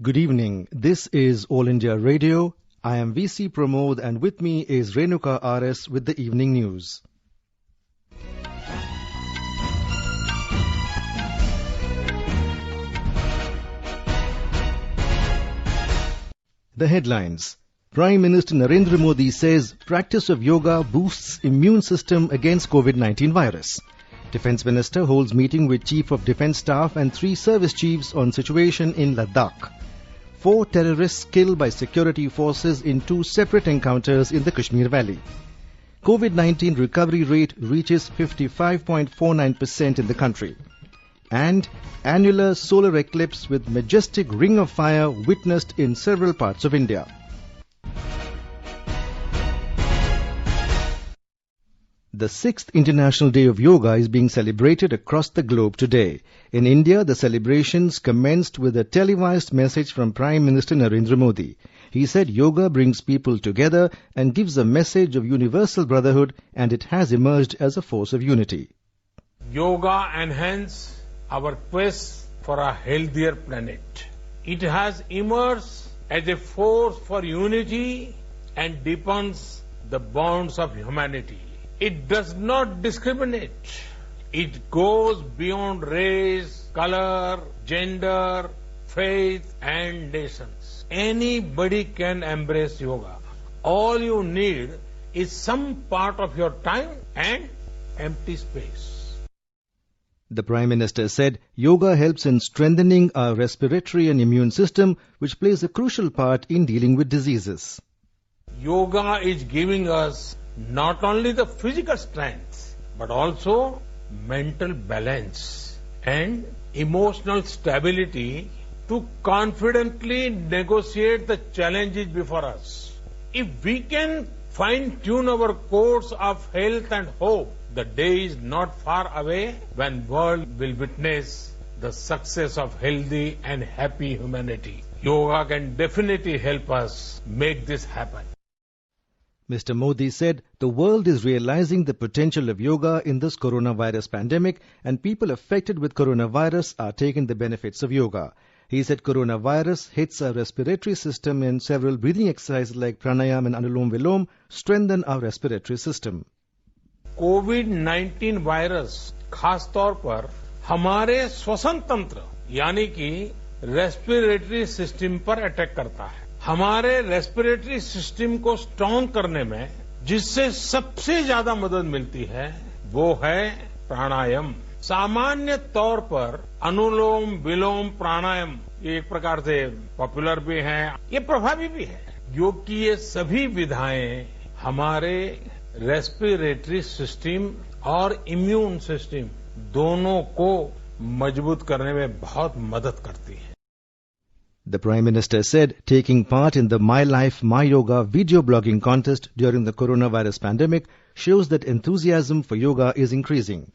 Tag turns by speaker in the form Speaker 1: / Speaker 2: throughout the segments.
Speaker 1: Good evening. This is All India Radio. I am VC Pramod and with me is Renuka RS with the evening news. The headlines. Prime Minister Narendra Modi says practice of yoga boosts immune system against COVID-19 virus. Defence Minister holds meeting with Chief of Defence Staff and 3 service chiefs on situation in Ladakh. 4 terrorists killed by security forces in 2 separate encounters in the Kashmir Valley. COVID-19 recovery rate reaches 55.49% in the country. And annular solar eclipse with majestic ring of fire witnessed in several parts of India. The 6th International Day of Yoga is being celebrated across the globe today. In India, the celebrations commenced with a televised message from Prime Minister Narendra Modi. He said yoga brings people together and gives a message of universal brotherhood, and it has emerged as a force of unity.
Speaker 2: Yoga enhances our quest for a healthier planet. It has emerged as a force for unity and deepens the bonds of humanity. It does not discriminate. It goes beyond race, color, gender, faith and nations. Anybody can embrace yoga. All you need is some part of your time and empty space.
Speaker 1: The Prime Minister said yoga helps in strengthening our respiratory and immune system, which plays a crucial part in dealing with diseases.
Speaker 2: Yoga is giving us not only the physical strength, but also mental balance and emotional stability to confidently negotiate the challenges before us. If we can fine-tune our course of health and hope, the day is not far away when world will witness the success of healthy and happy humanity. Yoga can definitely help us make this happen.
Speaker 1: Mr. Modi said the world is realizing the potential of yoga in this coronavirus pandemic, and people affected with coronavirus are taking the benefits of yoga. He said coronavirus hits our respiratory system, and several breathing exercises like pranayam and anulom vilom strengthen our respiratory system.
Speaker 2: Covid virus खास तौर पर हमारे श्वसन तंत्र यानी कि respiratory system पर attack करता है. हमारे रेस्पिरेटरी सिस्टम को स्ट्रांग करने में जिससे सबसे ज्यादा मदद मिलती है वो है प्राणायाम. सामान्य तौर पर अनुलोम विलोम प्राणायाम ये एक प्रकार से पॉपुलर भी है, ये प्रभावी भी है. योग की ये सभी विधाएं हमारे रेस्पिरेटरी सिस्टम और इम्यून सिस्टम दोनों को मजबूत करने में बहुत मदद करती है.
Speaker 1: The Prime Minister said taking part in the My Life, My Yoga video blogging contest during the coronavirus pandemic shows that enthusiasm for yoga is increasing.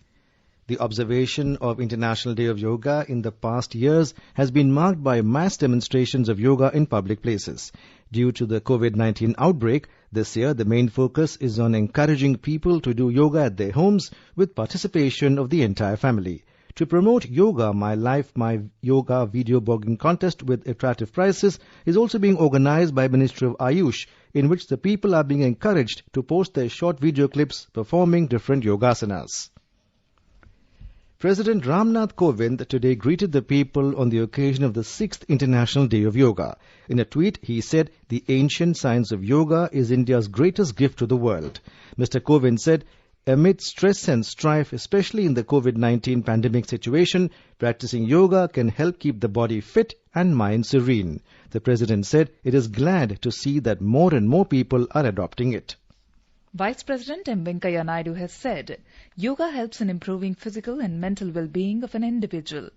Speaker 1: The observation of International Day of Yoga in the past years has been marked by mass demonstrations of yoga in public places. Due to the COVID-19 outbreak, this year the main focus is on encouraging people to do yoga at their homes with participation of the entire family. To promote yoga, My Life, My Yoga video blogging contest with attractive prizes is also being organized by Ministry of Ayush, in which the people are being encouraged to post their short video clips performing different yogasanas. President Ramnath Kovind today greeted the people on the occasion of the 6th International Day of Yoga. In a tweet, he said the ancient science of yoga is India's greatest gift to the world. Mr. Kovind said, amid stress and strife, especially in the COVID-19 pandemic situation, practicing yoga can help keep the body fit and mind serene. The President said it is glad to see that more and more people are adopting it.
Speaker 3: Vice President M. Venkaiah Naidu has said, yoga helps in improving physical and mental well-being of an individual.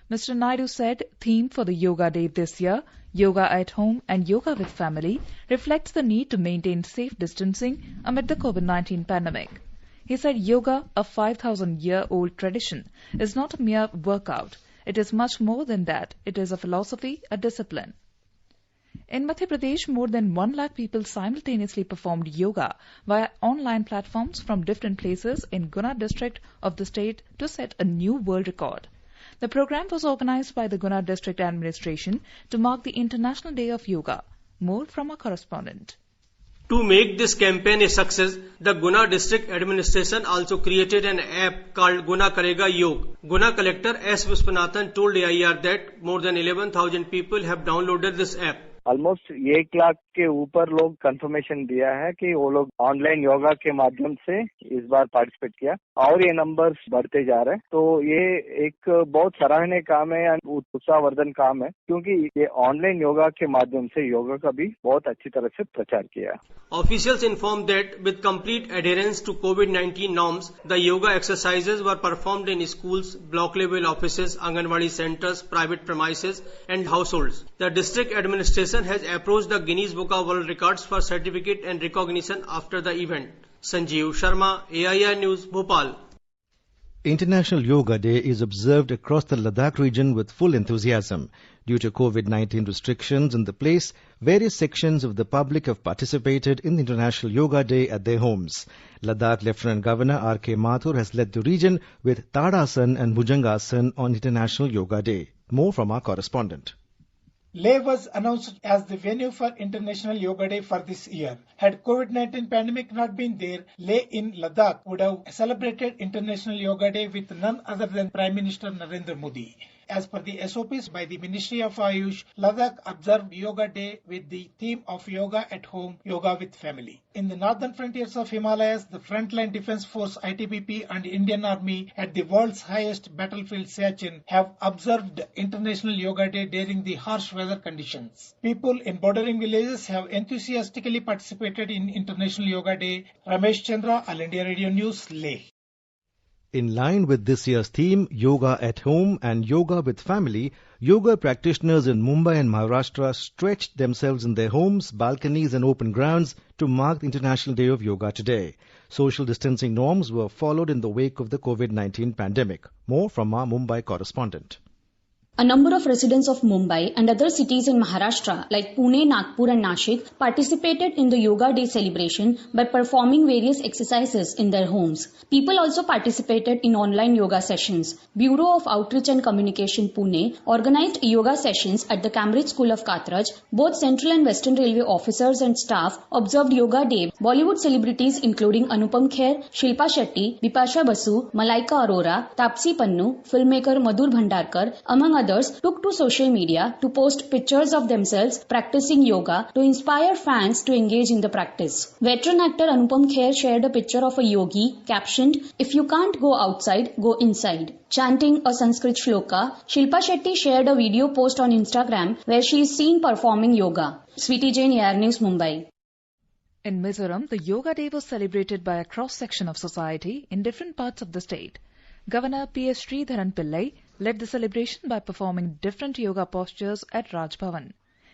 Speaker 3: Mr. Naidu said, theme for the Yoga Day this year, Yoga at Home and Yoga with Family, reflects the need to maintain safe distancing amid the COVID-19 pandemic. He said yoga, a 5,000-year-old tradition, is not a mere workout. It is much more than that. It is a philosophy, a discipline. In Madhya Pradesh, more than 1 lakh people simultaneously performed yoga via online platforms from different places in Guna district of the state to set a new world record. The program was organized by the Guna District Administration to mark the International Day of Yoga. More from our correspondent.
Speaker 4: To make this campaign a success, the Guna District Administration also created an app called Guna Karega Yog. Guna Collector S. Viswanathan told AIR that more than 11,000 people have downloaded this app.
Speaker 5: Almost 1 lakh के ऊपर लोग confirmation दिया है कि वो लोग online yoga के माध्यम से इस बार पार्टिसिपेट किया और ये नंबर्स बढ़ते जा रहे हैं। तो ये एक बहुत सराहनीय काम है, उत्साहवर्धन काम है, क्योंकि ये ऑनलाइन योगा के माध्यम से योगा का भी बहुत अच्छी तरह से प्रचार किया।
Speaker 4: Officials informed that with complete adherence to COVID-19 norms, the yoga exercises were performed in schools, block level offices, Anganwadi centers, private premises and households. The district administration has approached the Guinness Book of World Records for certificate and recognition after the event. Sanjeev Sharma, AIR News, Bhopal.
Speaker 1: International Yoga Day is observed across the Ladakh region with full enthusiasm. Due to COVID-19 restrictions in the place, various sections of the public have participated in the International Yoga Day at their homes. Ladakh Lieutenant Governor R.K. Mathur has led the region with Tadasan and Bhujangasan on International Yoga Day. More from our correspondent.
Speaker 6: Leh was announced as the venue for International Yoga Day for this year. Had COVID-19 pandemic not been there, Leh in Ladakh would have celebrated International Yoga Day with none other than Prime Minister Narendra Modi. As per the SOPs by the Ministry of Ayush, Ladakh observed Yoga Day with the theme of Yoga at Home, Yoga with Family. In the northern frontiers of Himalayas, the Frontline Defence Force ITBP and Indian Army at the world's highest battlefield Siachen have observed International Yoga Day during the harsh weather conditions. People in bordering villages have enthusiastically participated in International Yoga Day. Ramesh Chandra, All India Radio News, Leh.
Speaker 1: In line with this year's theme, Yoga at Home and Yoga with Family, yoga practitioners in Mumbai and Maharashtra stretched themselves in their homes, balconies and open grounds to mark the International Day of Yoga today. Social distancing norms were followed in the wake of the COVID-19 pandemic. More from our Mumbai correspondent.
Speaker 7: A number of residents of Mumbai and other cities in Maharashtra like Pune, Nagpur and Nashik participated in the Yoga Day celebration by performing various exercises in their homes. People also participated in online yoga sessions. Bureau of Outreach and Communication Pune organized yoga sessions at the Cambridge School of Kathraj. Both Central and Western Railway officers and staff observed Yoga Day. Bollywood celebrities including Anupam Kher, Shilpa Shetty, Bipasha Basu, Malaika Arora, Tapsi Pannu, filmmaker Madhur Bhandarkar, among others, took to social media to post pictures of themselves practicing yoga to inspire fans to engage in the practice. Veteran actor Anupam Kher shared a picture of a yogi captioned, "If you can't go outside, go inside." Chanting a Sanskrit shloka, Shilpa Shetty shared a video post on Instagram where she is seen performing yoga. Sweetie Jain, AIR News, Mumbai.
Speaker 3: In Mizoram, the Yoga Day was celebrated by a cross-section of society in different parts of the state. Governor P.S. Sridharan Pillai led the celebration by performing different yoga postures at Raj Bhavan.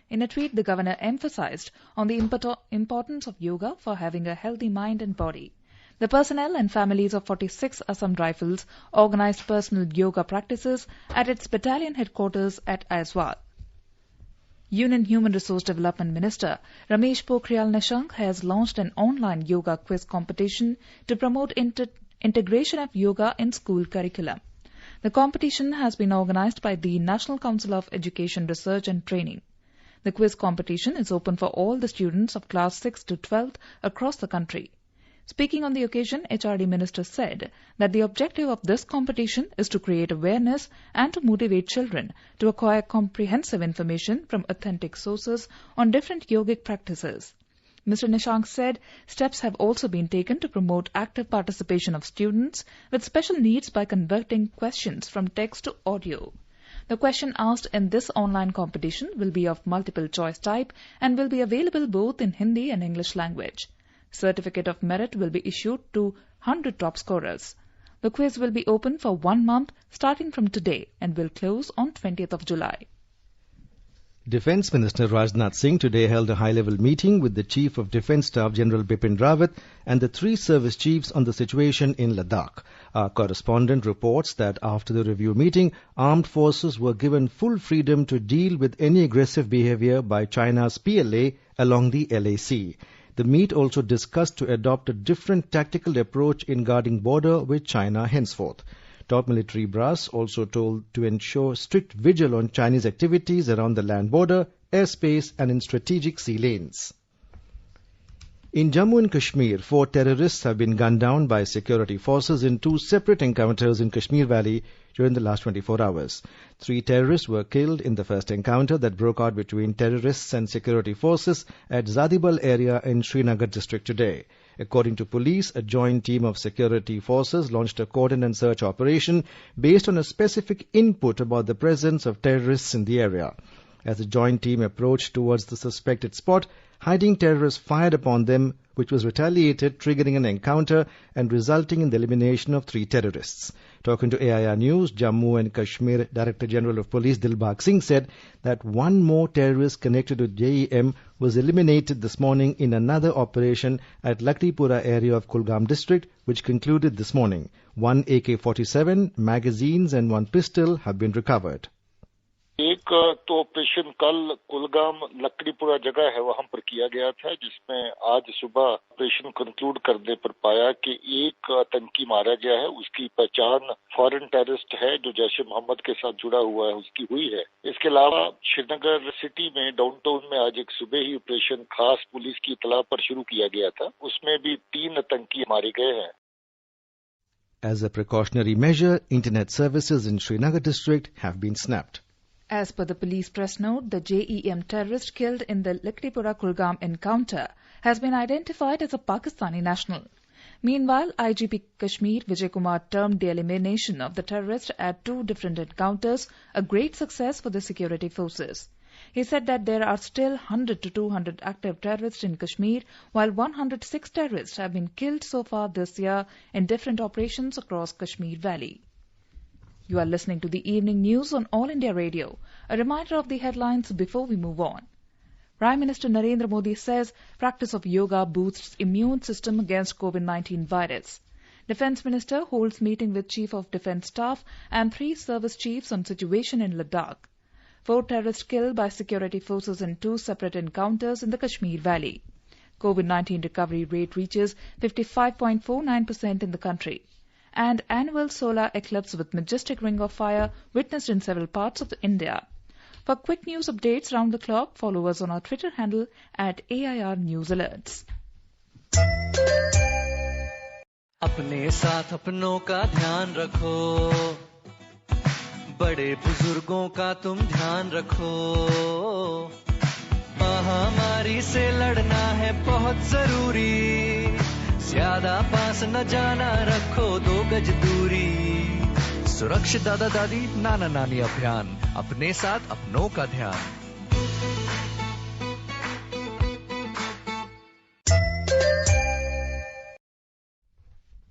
Speaker 3: In a tweet, the governor emphasized on the importance of yoga for having a healthy mind and body. The personnel and families of 46 Assam Rifles organized personal yoga practices at its battalion headquarters at Aizwal. Union Human Resource Development Minister Ramesh Pokhriyal Nishank has launched an online yoga quiz competition to promote integration of yoga in school curriculum. The competition has been organized by the National Council of Education Research and Training. The quiz competition is open for all the students of class 6 to 12th across the country. Speaking on the occasion, HRD Minister said that the objective of this competition is to create awareness and to motivate children to acquire comprehensive information from authentic sources on different yogic practices. Mr. Nishank said steps have also been taken to promote active participation of students with special needs by converting questions from text to audio. The question asked in this online competition will be of multiple choice type and will be available both in Hindi and English language. Certificate of merit will be issued to 100 top scorers. The quiz will be open for 1 month starting from today and will close on 20th of July.
Speaker 1: Defence Minister Rajnath Singh today held a high-level meeting with the Chief of Defence Staff General Bipin Rawat and the 3 service chiefs on the situation in Ladakh. Our correspondent reports that after the review meeting, armed forces were given full freedom to deal with any aggressive behavior by China's PLA along the LAC. The meet also discussed to adopt a different tactical approach in guarding border with China henceforth. Top military brass also told to ensure strict vigil on Chinese activities around the land border, airspace and in strategic sea lanes. In Jammu and Kashmir, 4 terrorists have been gunned down by security forces in 2 separate encounters in Kashmir Valley during the last 24 hours. 3 terrorists were killed in the first encounter that broke out between terrorists and security forces at Zadibal area in Srinagar district today. According to police, a joint team of security forces launched a cordon and search operation based on a specific input about the presence of terrorists in the area. As the joint team approached towards the suspected spot, hiding terrorists fired upon them, which was retaliated, triggering an encounter and resulting in the elimination of 3 terrorists. Talking to AIR News, Jammu and Kashmir Director General of Police Dilbagh Singh said that 1 more terrorist connected to JEM was eliminated this morning in another operation at Lakdipura area of Kulgam district, which concluded this morning. 1 AK-47, magazines and 1 pistol have been recovered.
Speaker 8: एक तो operation कल कुलगाम लकड़ीपुरा जगह है वहां पर किया गया था, जिसमें आज सुबह ऑपरेशन कंक्लूड करने पर पाया कि एक आतंकी मारा गया है। उसकी पहचान फॉरेन टेररिस्ट है जो जैश-ए मोहम्मद के साथ जुड़ा हुआ है, उसकी हुई है। इसके अलावा श्रीनगर सिटी में डाउनटाउन में आज एक सुबह ही ऑपरेशन खास पुलिस की इतला पर शुरू किया गया था, उसमें भी 3 आतंकी मारे गए हैं।
Speaker 1: As a precautionary measure, internet services in Srinagar district have been snapped.
Speaker 3: As per the police press note, the JEM terrorist killed in the Lakdipura Kulgam encounter has been identified as a Pakistani national. Meanwhile, IGP Kashmir Vijay Kumar termed the elimination of the terrorist at 2 different encounters a great success for the security forces. He said that there are still 100 to 200 active terrorists in Kashmir, while 106 terrorists have been killed so far this year in different operations across Kashmir Valley. You are listening to the evening news on All India Radio. A reminder of the headlines before we move on. Prime Minister Narendra Modi says practice of yoga boosts immune system against COVID-19 virus. Defence Minister holds meeting with Chief of Defence Staff and 3 service chiefs on situation in Ladakh. 4 terrorists killed by security forces in 2 separate encounters in the Kashmir Valley. COVID-19 recovery rate reaches 55.49% in the country. And annual solar eclipse with majestic ring of fire witnessed in several parts of India. For quick news updates round the clock, follow us on our Twitter handle at AIR News Alerts.
Speaker 9: अपने साथ अपनों का ध्यान रखो, बड़े बुजुर्गों का तुम ध्यान रखो, महामारी से लड़ना है बहुत जरूरी, ज्यादा पास न जाना, रखो 2 गज दूरी। सुरक्षित दादा दादी नाना नानी अभियान, अपने साथ अपनों का ध्यान।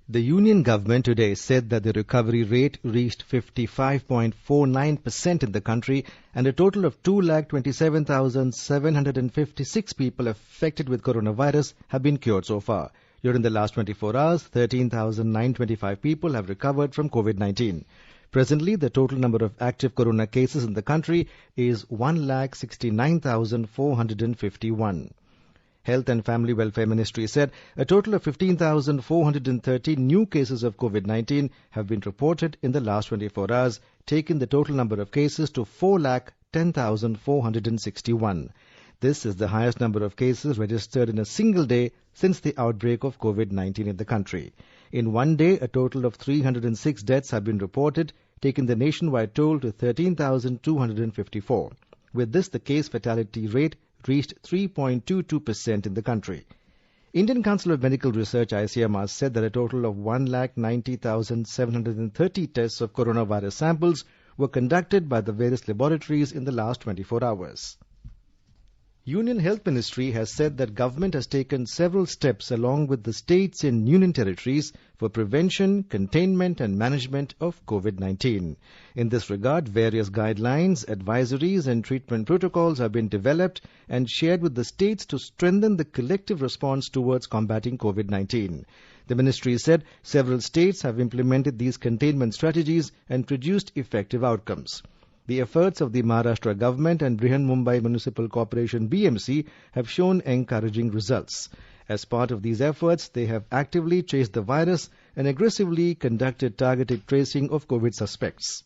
Speaker 1: The Union government today said that the recovery rate reached 55.49% in the country and a total of 2,27,756 people affected with coronavirus have been cured so far. During the last 24 hours, 13,925 people have recovered from COVID-19. Presently, the total number of active corona cases in the country is 1,69,451. Health and Family Welfare Ministry said a total of 15,430 new cases of COVID-19 have been reported in the last 24 hours, taking the total number of cases to 4,10,461. This is the highest number of cases registered in a single day since the outbreak of COVID-19 in the country. In one day, a total of 306 deaths have been reported, taking the nationwide toll to 13,254. With this, the case fatality rate reached 3.22% in the country. Indian Council of Medical Research ICMR said that a total of 1,90,730 tests of coronavirus samples were conducted by the various laboratories in the last 24 hours. Union Health Ministry has said that government has taken several steps along with the states and union territories for prevention, containment and management of COVID-19. In this regard, various guidelines, advisories and treatment protocols have been developed and shared with the states to strengthen the collective response towards combating COVID-19. The ministry said several states have implemented these containment strategies and produced effective outcomes. The efforts of the Maharashtra government and Brihan Mumbai Municipal Corporation BMC have shown encouraging results. As part of these efforts, they have actively chased the virus and aggressively conducted targeted tracing of COVID suspects.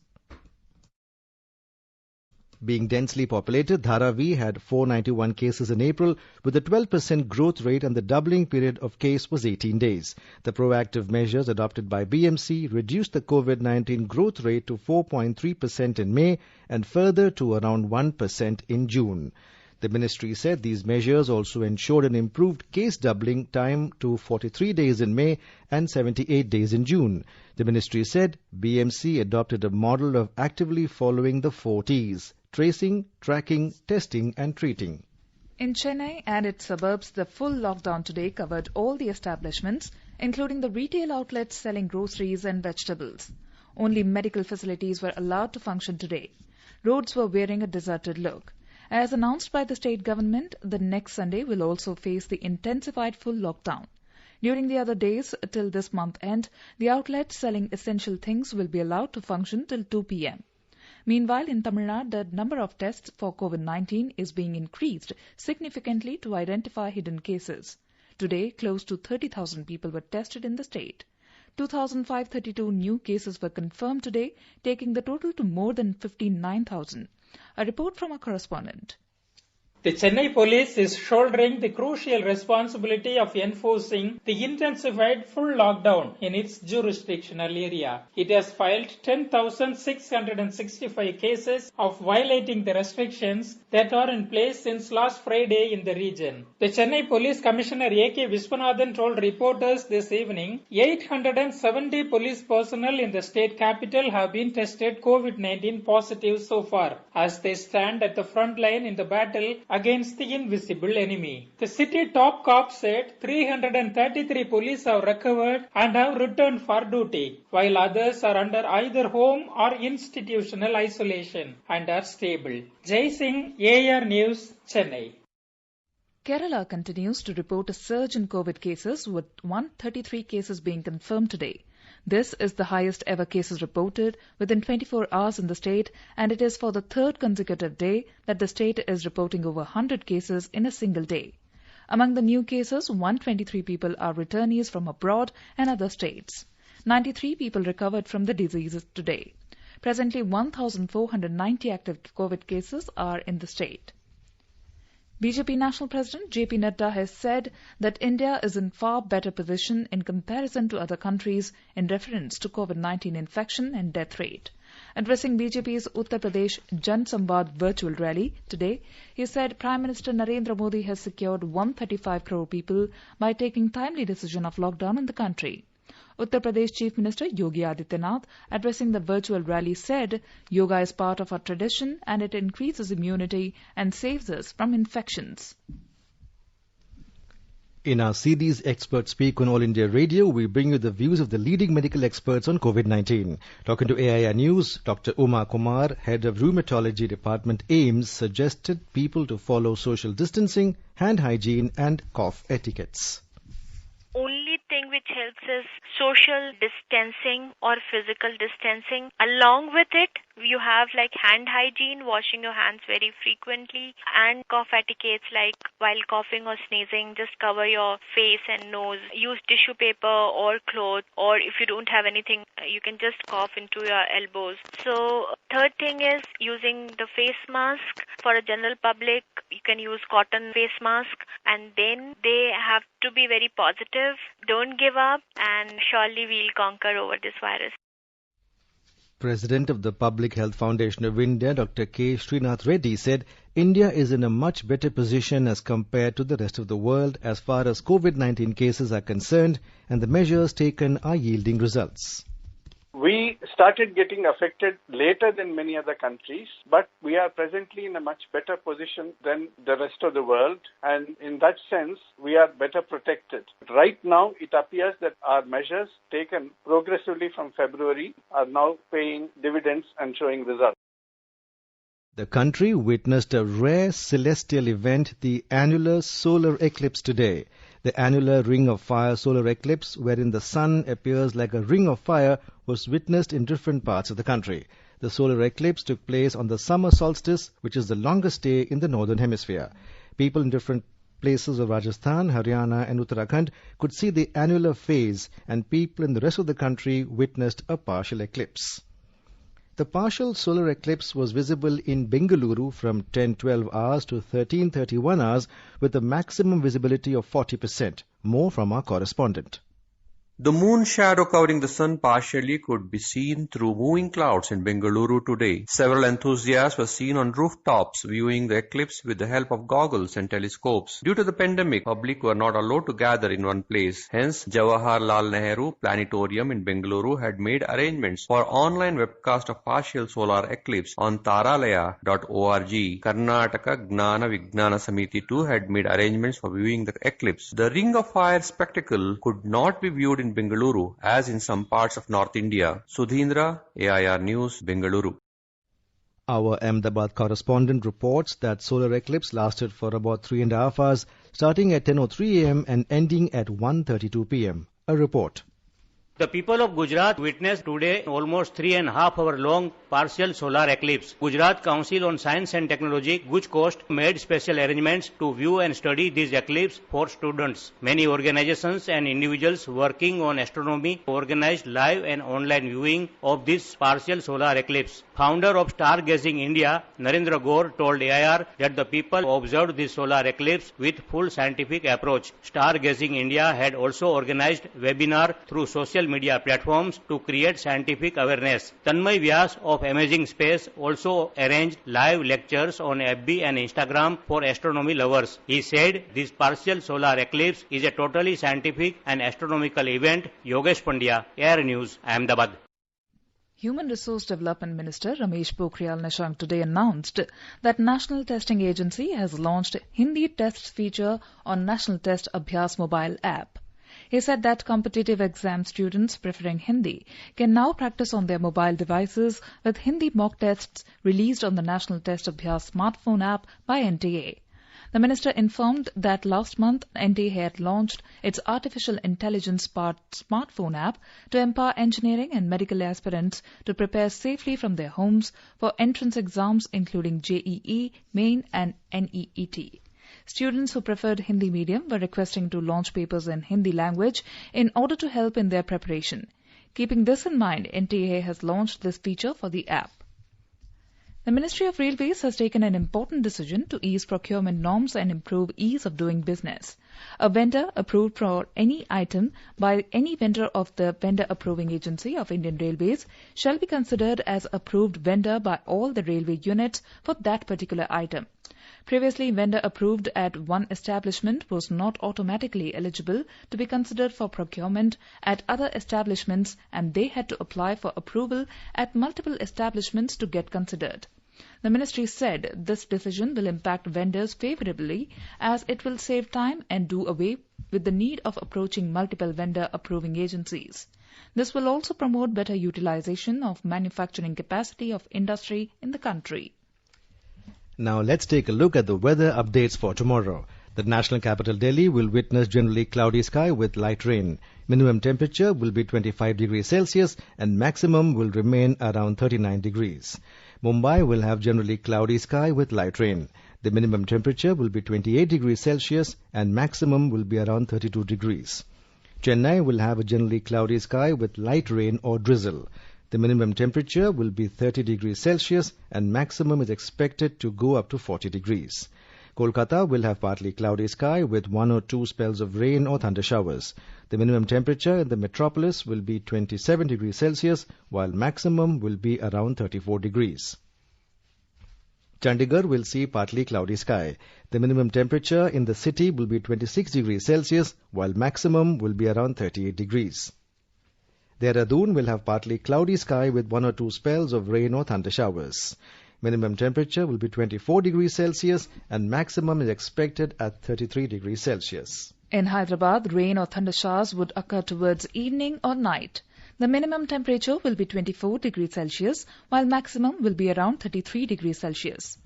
Speaker 1: Being densely populated, Dharavi had 491 cases in April with a 12% growth rate, and the doubling period of case was 18 days. The proactive measures adopted by BMC reduced the COVID-19 growth rate to 4.3% in May and further to around 1% in June. The ministry said these measures also ensured an improved case doubling time to 43 days in May and 78 days in June. The ministry said BMC adopted a model of actively following the 4 T's: tracing, tracking, testing and treating.
Speaker 3: In Chennai and its suburbs, the full lockdown today covered all the establishments, including the retail outlets selling groceries and vegetables. Only medical facilities were allowed to function today. Roads were wearing a deserted look. As announced by the state government, the next Sunday will also face the intensified full lockdown. During the other days till this month end, the outlets selling essential things will be allowed to function till 2 p.m. Meanwhile, in Tamil Nadu, the number of tests for COVID-19 is being increased significantly to identify hidden cases. Today, close to 30,000 people were tested in the state. 2,532 new cases were confirmed today, taking the total to more than 59,000. A report from our correspondent.
Speaker 10: The Chennai police is shouldering the crucial responsibility of enforcing the intensified full lockdown in its jurisdictional area. It has filed 10,665 cases of violating the restrictions that are in place since last Friday in the region. The Chennai Police Commissioner A.K. Viswanathan told reporters this evening 870 police personnel in the state capital have been tested COVID-19 positive so far, as they stand at the front line in the battle against the invisible enemy. The city top cop said 333 police have recovered and have returned for duty, while others are under either home or institutional isolation and are stable. Jai Singh, AR News, Chennai.
Speaker 3: Kerala continues to report a surge in COVID cases, with 133 cases being confirmed today. This is the highest ever cases reported within 24 hours in the state, and it is for the third consecutive day that the state is reporting over 100 cases in a single day. Among the new cases, 123 people are returnees from abroad and other states. 93 people recovered from the disease today. Presently, 1,490 active COVID cases are in the state. BJP National President J.P. Nadda has said that India is in far better position in comparison to other countries in reference to COVID-19 infection and death rate. Addressing BJP's Uttar Pradesh Jan Samvad virtual rally today, he said Prime Minister Narendra Modi has secured 135 crore people by taking timely decision of lockdown in the country. Uttar Pradesh Chief Minister Yogi Adityanath, addressing the virtual rally, said yoga is part of our tradition and it increases immunity and saves us from infections.
Speaker 1: In our series Experts Speak on All India Radio, we bring you the views of the leading medical experts on COVID-19. Talking to AIR News, Dr. Uma Kumar, head of Rheumatology Department AIMS, suggested people to follow social distancing, hand hygiene and cough etiquettes.
Speaker 11: Only thing which helps is social distancing or physical distancing. Along with it, you have like hand hygiene, washing your hands very frequently, and cough etiquettes like while coughing or sneezing, just cover your face and nose. Use tissue paper or cloth, or if you don't have anything, you can just cough into your elbows. So third thing is using the face mask. For a general public, you can use cotton face mask, and then they have to be very positive. Don't give up, and surely we'll conquer over this virus.
Speaker 1: President of the Public Health Foundation of India, Dr. K. Srinath Reddy, said India is in a much better position as compared to the rest of the world as far as COVID-19 cases are concerned, and the measures taken are yielding results.
Speaker 12: We started getting affected later than many other countries, but we are presently in a much better position than the rest of the world, and in that sense, we are better protected. Right now, it appears that our measures taken progressively from February are now paying dividends and showing results.
Speaker 1: The country witnessed a rare celestial event, the Annular solar eclipse today. The annular ring of fire solar eclipse, wherein the sun appears like a ring of fire, was witnessed in different parts of the country. The solar eclipse took place on the summer solstice, which is the longest day in the northern hemisphere. People in different Places of Rajasthan, Haryana and Uttarakhand could see the annular phase, and people in the rest of the country witnessed a partial eclipse. The partial solar eclipse was visible in Bengaluru from 10:12 hours to 13:31 hours with a maximum visibility of 40%. More from our correspondent.
Speaker 13: The moon shadow covering the sun partially could be seen through moving clouds in Bengaluru today. Several enthusiasts were seen on rooftops viewing the eclipse with the help of goggles and telescopes. Due to the pandemic, public were not allowed to gather in one place. Hence, Jawaharlal Nehru Planetarium in Bengaluru had made arrangements for online webcast of partial solar eclipse on taralaya.org. Karnataka Gnana Vijnana Samiti too had made arrangements for viewing the eclipse. The Ring of Fire spectacle could not be viewed in Bengaluru as in some parts of North India. Sudhindra, AIR News, Bengaluru.
Speaker 1: Our Ahmedabad correspondent reports that solar eclipse lasted for about 3.5 hours, starting at 10:03 a.m. and ending at 1:32 p.m. A report.
Speaker 14: The people of Gujarat witnessed today almost 3.5 hour long partial solar eclipse. Gujarat Council on Science and Technology, Guj Coast, made special arrangements to view and study this eclipse for students. Many organizations and individuals working on astronomy organized live and online viewing of this partial solar eclipse. Founder of Stargazing India, Narendra Gaur, told AIR that the people observed this solar eclipse with full scientific approach. Stargazing India had also organized webinar through social media platforms to create scientific awareness. Tanmay Vyas of Amazing Space also arranged live lectures on FB and Instagram for astronomy lovers. He said this partial solar eclipse is a totally scientific and astronomical event. Yogesh Pandya, Air News, Ahmedabad.
Speaker 3: Human Resource Development Minister Ramesh Pokhriyal Nishank today announced that National Testing Agency has launched Hindi tests feature on National Test Abhyas mobile app. He said that competitive exam students preferring Hindi can now practice on their mobile devices with Hindi mock tests released on the National Test Abhyas smartphone app by NTA. The minister informed that last month NTA had launched its artificial intelligence-powered smartphone app to empower engineering and medical aspirants to prepare safely from their homes for entrance exams including JEE, Main and NEET. Students who preferred Hindi medium were requesting to launch papers in Hindi language in order to help in their preparation. Keeping this in mind, NTA has launched this feature for the app. The Ministry of Railways has taken an important decision to ease procurement norms and improve ease of doing business. A vendor approved for any item by any vendor of the Vendor Approving Agency of Indian Railways shall be considered as approved vendor by all the railway units for that particular item. Previously, vendor approved at one establishment was not automatically eligible to be considered for procurement at other establishments, and they had to apply for approval at multiple establishments to get considered. The ministry said this decision will impact vendors favorably as it will save time and do away with the need of approaching multiple vendor approving agencies. This will also promote better utilization of manufacturing capacity of industry in the country.
Speaker 1: Now let's take a look at the weather updates for tomorrow. The national capital Delhi will witness generally cloudy sky with light rain. Minimum temperature will be 25 degrees Celsius and maximum will remain around 39 degrees. Mumbai will have generally cloudy sky with light rain. The minimum temperature will be 28 degrees Celsius and maximum will be around 32 degrees. Chennai will have a generally cloudy sky with light rain or drizzle. The minimum temperature will be 30 degrees Celsius and maximum is expected to go up to 40 degrees. Kolkata will have partly cloudy sky with 1 or 2 spells of rain or thunder showers. The minimum temperature in the metropolis will be 27 degrees Celsius while maximum will be around 34 degrees. Chandigarh will see partly cloudy sky. The minimum temperature in the city will be 26 degrees Celsius while maximum will be around 38 degrees. Dehradun will have partly cloudy sky with 1 or 2 spells of rain or thunder showers. Minimum temperature will be 24 degrees Celsius and maximum is expected at 33 degrees Celsius.
Speaker 3: In Hyderabad, rain or thunder showers would occur towards evening or night. The minimum temperature will be 24 degrees Celsius while maximum will be around 33 degrees Celsius.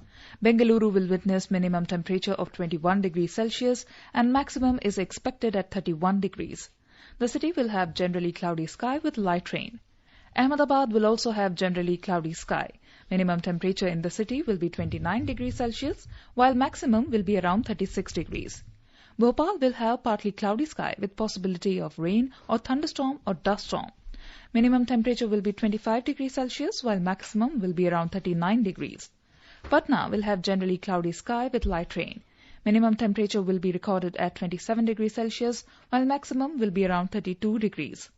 Speaker 3: Bengaluru will witness minimum temperature of 21 degrees Celsius and maximum is expected at 31 degrees. The city will have generally cloudy sky with light rain. Ahmedabad will also have generally cloudy sky. Minimum temperature in the city will be 29 degrees Celsius, while maximum will be around 36 degrees. Bhopal will have partly cloudy sky with possibility of rain or thunderstorm or dust storm. Minimum temperature will be 25 degrees Celsius while maximum will be around 39 degrees. Patna will have generally cloudy sky with light rain. Minimum temperature will be recorded at 27 degrees Celsius while maximum will be around 32 degrees.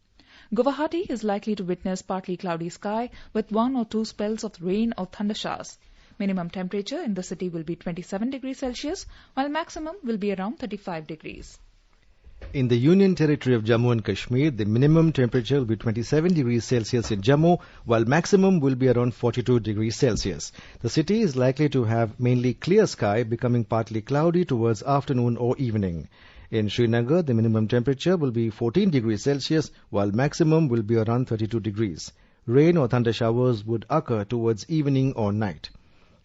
Speaker 3: Guwahati is likely to witness partly cloudy sky with 1 or 2 spells of rain or thunder showers. Minimum temperature in the city will be 27 degrees Celsius while maximum will be around 35 degrees.
Speaker 1: In the Union Territory of Jammu and Kashmir, the minimum temperature will be 27 degrees Celsius in Jammu, while maximum will be around 42 degrees Celsius. The city is likely to have mainly clear sky, becoming partly cloudy towards afternoon or evening. In Srinagar, the minimum temperature will be 14 degrees Celsius, while maximum will be around 32 degrees. Rain or thunder showers would occur towards evening or night.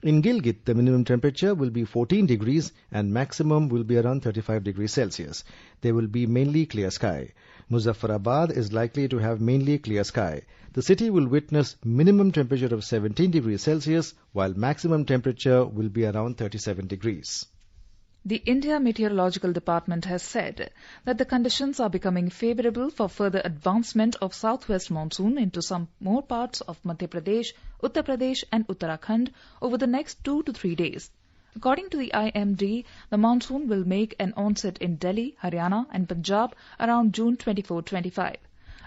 Speaker 1: In Gilgit, the minimum temperature will be 14 degrees and maximum will be around 35 degrees Celsius. There will be mainly clear sky. Muzaffarabad is likely to have mainly clear sky. The city will witness minimum temperature of 17 degrees Celsius while maximum temperature will be around 37 degrees.
Speaker 3: The India Meteorological Department has said that the conditions are becoming favorable for further advancement of southwest monsoon into some more parts of Madhya Pradesh, Uttar Pradesh and Uttarakhand over the next 2 to 3 days. According to the IMD, the monsoon will make an onset in Delhi, Haryana and Punjab around June 24-25.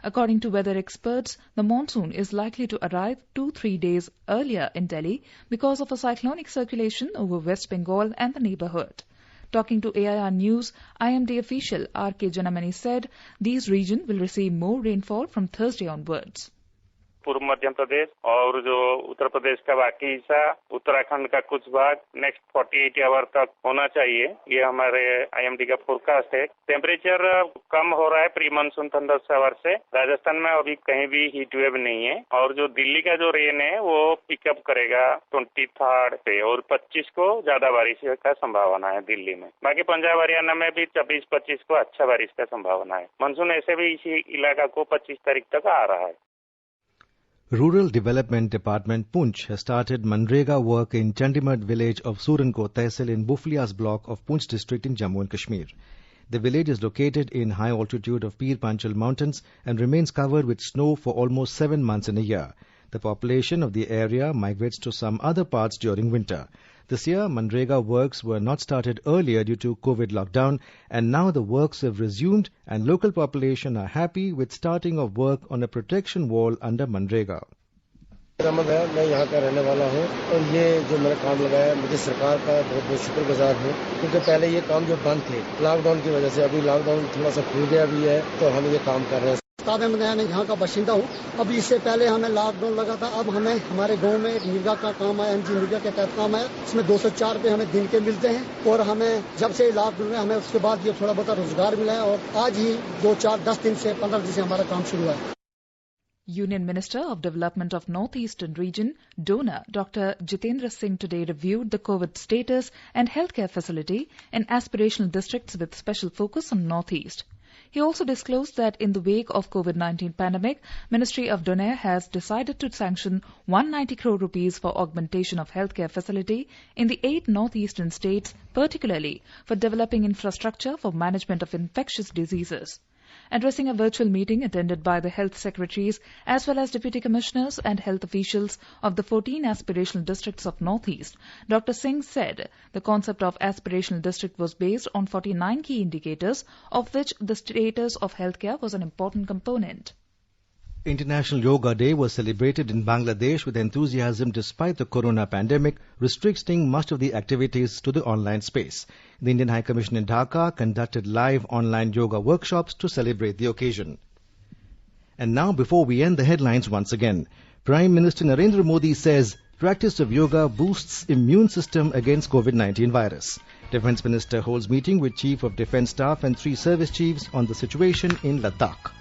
Speaker 3: According to weather experts, the monsoon is likely to arrive 2-3 days earlier in Delhi because of a cyclonic circulation over West Bengal and the neighbourhood. Talking to AIR News, IMD official R.K. Janamani said these regions will receive more rainfall from Thursday onwards.
Speaker 15: पूर्व मध्य प्रदेश और जो उत्तर प्रदेश का बाकी हिस्सा, उत्तराखंड का कुछ भाग next 48 our तक होना चाहिए. ये हमारे आईएमडी का फोरकास्ट है. टेम्परेचर कम हो रहा है प्री मानसून थंडर शावर से. राजस्थान में अभी कहीं भी हीट वेव नहीं है और जो दिल्ली का जो रेन है वो पिकअप करेगा 23 से और 25 को ज्यादा बारिश का संभावना है दिल्ली में. बाकी पंजाब हरियाणा में भी 24-25 को अच्छा बारिश का संभावना है. मानसून ऐसे भी इसी इलाका को 25 तारीख तक आ रहा है.
Speaker 1: Rural Development Department Poonch has started Manrega work in Chandimad village of Surankot Tehsil in Buflias block of Poonch district in Jammu and Kashmir. The village is located in high altitude of Pir Panchal mountains and remains covered with snow for almost 7 months in a year. The population of the area migrates to some other parts during winter. This year, Manrega works were not started earlier due to COVID lockdown, and now the works have resumed and local population are happy with starting of work on a protection wall under Manrega.
Speaker 16: मैं यहाँ का रहने वाला हूँ और ये जो मेरा काम लगाया मुझे सरकार का बहुत बहुत शुक्रगुजार हूँ क्योंकि पहले ये काम जो बंद थे लॉकडाउन की वजह से अभी लॉकडाउन थोड़ा सा खुल गया भी है तो हम ये काम कर रहे हैं. मैं यहाँ का बाशिंदा हूँ. अभी इससे पहले हमें लॉकडाउन लगा था. अब हमें हमारे गांव में निर्गा का काम आया, एमजी निर्गा के तहत काम आया. इसमें 204 रुपये हमें दिन के मिलते हैं और हमें जब से लॉकडाउन में हमें उसके बाद ये थोड़ा बहुत रोजगार मिला है और आज ही 2-4-10 दिन से 15 दिन से हमारा काम शुरू हुआ है.
Speaker 3: Union Minister of Development of North-Eastern Region, donor Dr. Jitendra Singh today reviewed the COVID status and healthcare facility in aspirational districts with special focus on North-East. He also disclosed that in the wake of COVID-19 pandemic, Ministry of Donaire has decided to sanction 190 crore rupees for augmentation of healthcare facility in the 8 northeastern states, particularly for developing infrastructure for management of infectious diseases. Addressing a virtual meeting attended by the health secretaries as well as deputy commissioners and health officials of the 14 aspirational districts of Northeast, Dr. Singh said the concept of aspirational district was based on 49 key indicators, of which the status of healthcare was an important component.
Speaker 1: International Yoga Day was celebrated in Bangladesh with enthusiasm despite the corona pandemic, restricting much of the activities to the online space. The Indian High Commission in Dhaka conducted live online yoga workshops to celebrate the occasion. And now, before we end the headlines once again, Prime Minister Narendra Modi says practice of yoga boosts immune system against COVID-19 virus. Defence Minister holds meeting with Chief of Defence Staff and 3 service chiefs on the situation in Ladakh.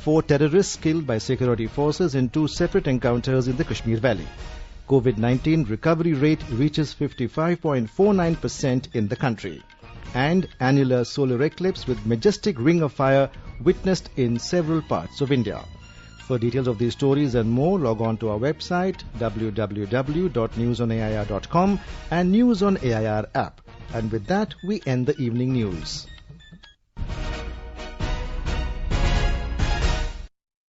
Speaker 1: 4 terrorists killed by security forces in 2 separate encounters in the Kashmir Valley. COVID-19 recovery rate reaches 55.49% in the country. And annular solar eclipse with majestic ring of fire witnessed in several parts of India. For details of these stories and more, log on to our website www.newsonair.com and News on AIR app. And with that, we end the evening news.